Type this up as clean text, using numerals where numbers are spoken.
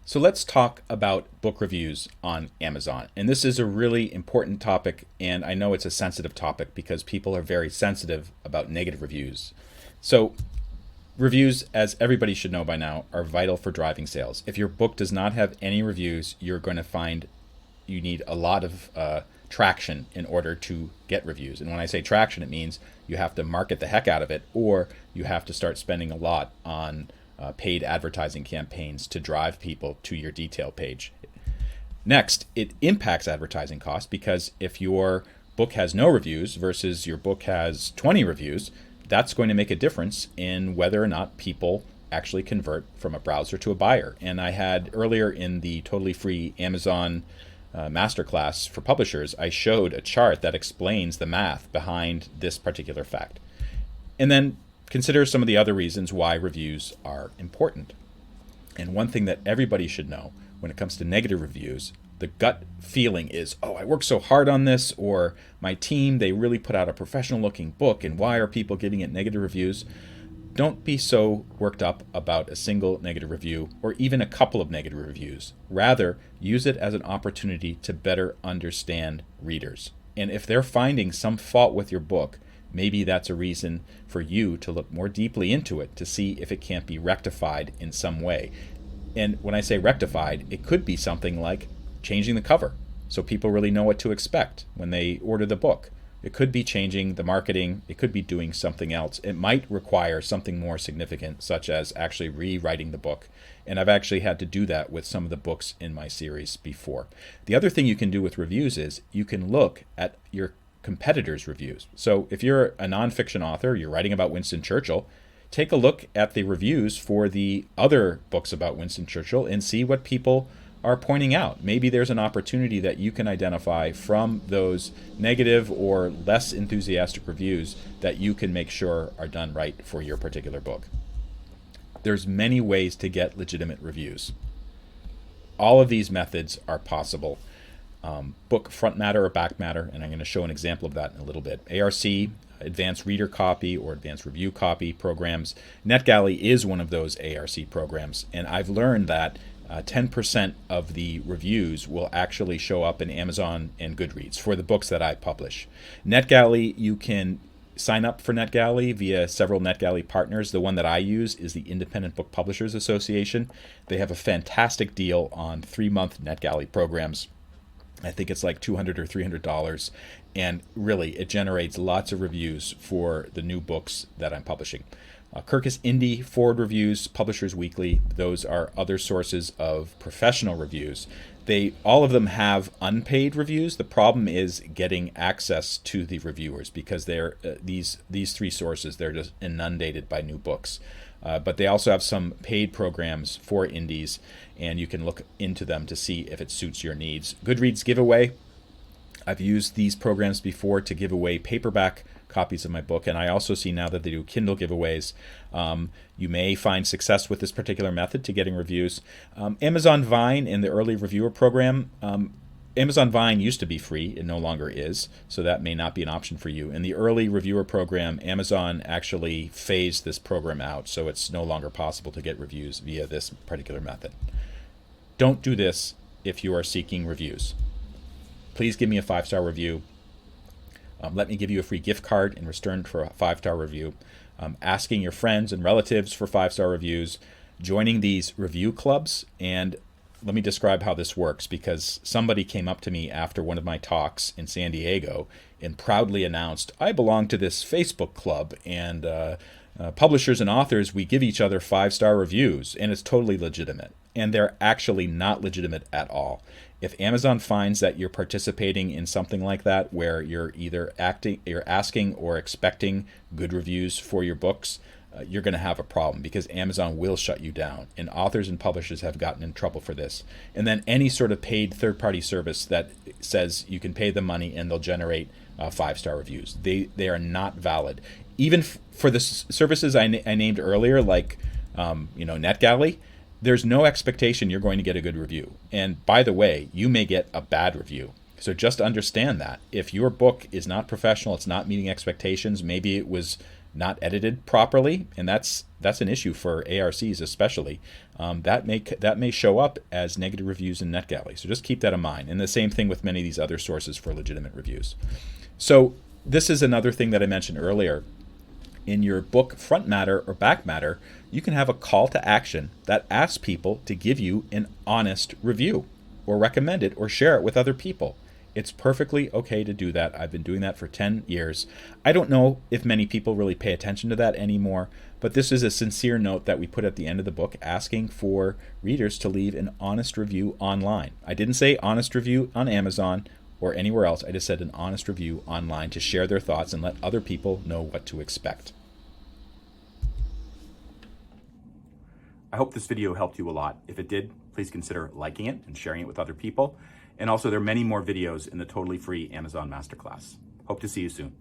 So let's talk about book reviews on Amazon. And this is a really important topic, and I know it's a sensitive topic because people are very sensitive about negative reviews. So, reviews, as everybody should know by now, are vital for driving sales. If your book does not have any reviews, you're going to find you need a lot of traction in order to get reviews. And when I say traction, it means you have to market the heck out of it, or you have to start spending a lot on paid advertising campaigns to drive people to your detail page. Next, it impacts advertising costs because if your book has no reviews versus your book has 20 reviews, that's going to make a difference in whether or not people actually convert from a browser to a buyer. And I had earlier in the totally free Amazon Masterclass for publishers, I showed a chart that explains the math behind this particular fact. And then consider some of the other reasons why reviews are important. And one thing that everybody should know when it comes to negative reviews, the gut feeling is, oh, I worked so hard on this, or my team, they really put out a professional looking book, and why are people giving it negative reviews? Don't be so worked up about a single negative review or even a couple of negative reviews. Rather, use it as an opportunity to better understand readers. And if they're finding some fault with your book, maybe that's a reason for you to look more deeply into it to see if it can't be rectified in some way. And when I say rectified, it could be something like changing the cover so people really know what to expect when they order the book. It could be changing the marketing. It could be doing something else. It might require something more significant, such as actually rewriting the book. And I've actually had to do that with some of the books in my series before. The other thing you can do with reviews is you can look at your competitors' reviews. So if you're a nonfiction author, you're writing about Winston Churchill, take a look at the reviews for the other books about Winston Churchill and see what people are pointing out. Maybe there's an opportunity that you can identify from those negative or less enthusiastic reviews that you can make sure are done right for your particular book. There's many ways to get legitimate reviews. All of these methods are possible. Book front matter or back matter, and I'm going to show an example of that in a little bit. ARC, Advanced Reader Copy or Advanced Review Copy programs. NetGalley is one of those ARC programs, and I've learned that 10% of the reviews will actually show up in Amazon and Goodreads for the books that I publish. NetGalley, you can sign up for NetGalley via several NetGalley partners. The one that I use is the Independent Book Publishers Association. They have a fantastic deal on 3-month NetGalley programs. I think it's like $200 or $300, and really it generates lots of reviews for the new books that I'm publishing. Kirkus Indie, Forward Reviews, Publishers Weekly, those are other sources of professional reviews. All of them have unpaid reviews. The problem is getting access to the reviewers because they're these three sources, they're just inundated by new books. But they also have some paid programs for indies, and you can look into them to see if it suits your needs. Goodreads giveaway. I've used these programs before to give away paperback copies of my book, and I also see now that they do Kindle giveaways. You may find success with this particular method to getting reviews. Amazon Vine in the early reviewer program. Amazon Vine used to be free. It no longer is, so that may not be an option for you. In the early reviewer program, Amazon actually phased this program out, so it's no longer possible to get reviews via this particular method. Don't do this if you are seeking reviews. Please give me a 5-star review. Let me give you a free gift card in return for a 5-star review. Asking your friends and relatives for 5-star reviews. Joining these review clubs. And let me describe how this works, because somebody came up to me after one of my talks in San Diego and proudly announced, I belong to this Facebook club, and publishers and authors, we give each other 5-star reviews, and it's totally legitimate. And they're actually not legitimate at all. If Amazon finds that you're participating in something like that, where you're either asking or expecting good reviews for your books, you're going to have a problem, because Amazon will shut you down. And authors and publishers have gotten in trouble for this. And then any sort of paid third-party service that says you can pay them money and they'll generate 5-star reviews, they are not valid. Even for the services I named earlier, like NetGalley, there's no expectation you're going to get a good review. And by the way, you may get a bad review. So just understand that. If your book is not professional, it's not meeting expectations, maybe it was not edited properly, and that's an issue for ARCs especially. That may show up as negative reviews in NetGalley. So just keep that in mind. And the same thing with many of these other sources for legitimate reviews. So this is another thing that I mentioned earlier. In your book front matter or back matter, you can have a call to action that asks people to give you an honest review or recommend it or share it with other people. It's perfectly okay to do that. I've been doing that for 10 years. I don't know if many people really pay attention to that anymore, but this is a sincere note that we put at the end of the book asking for readers to leave an honest review online. I didn't say honest review on Amazon or anywhere else. I just said an honest review online to share their thoughts and let other people know what to expect. I hope this video helped you a lot. If it did, please consider liking it and sharing it with other people. And also, there are many more videos in the totally free Amazon Masterclass. Hope to see you soon.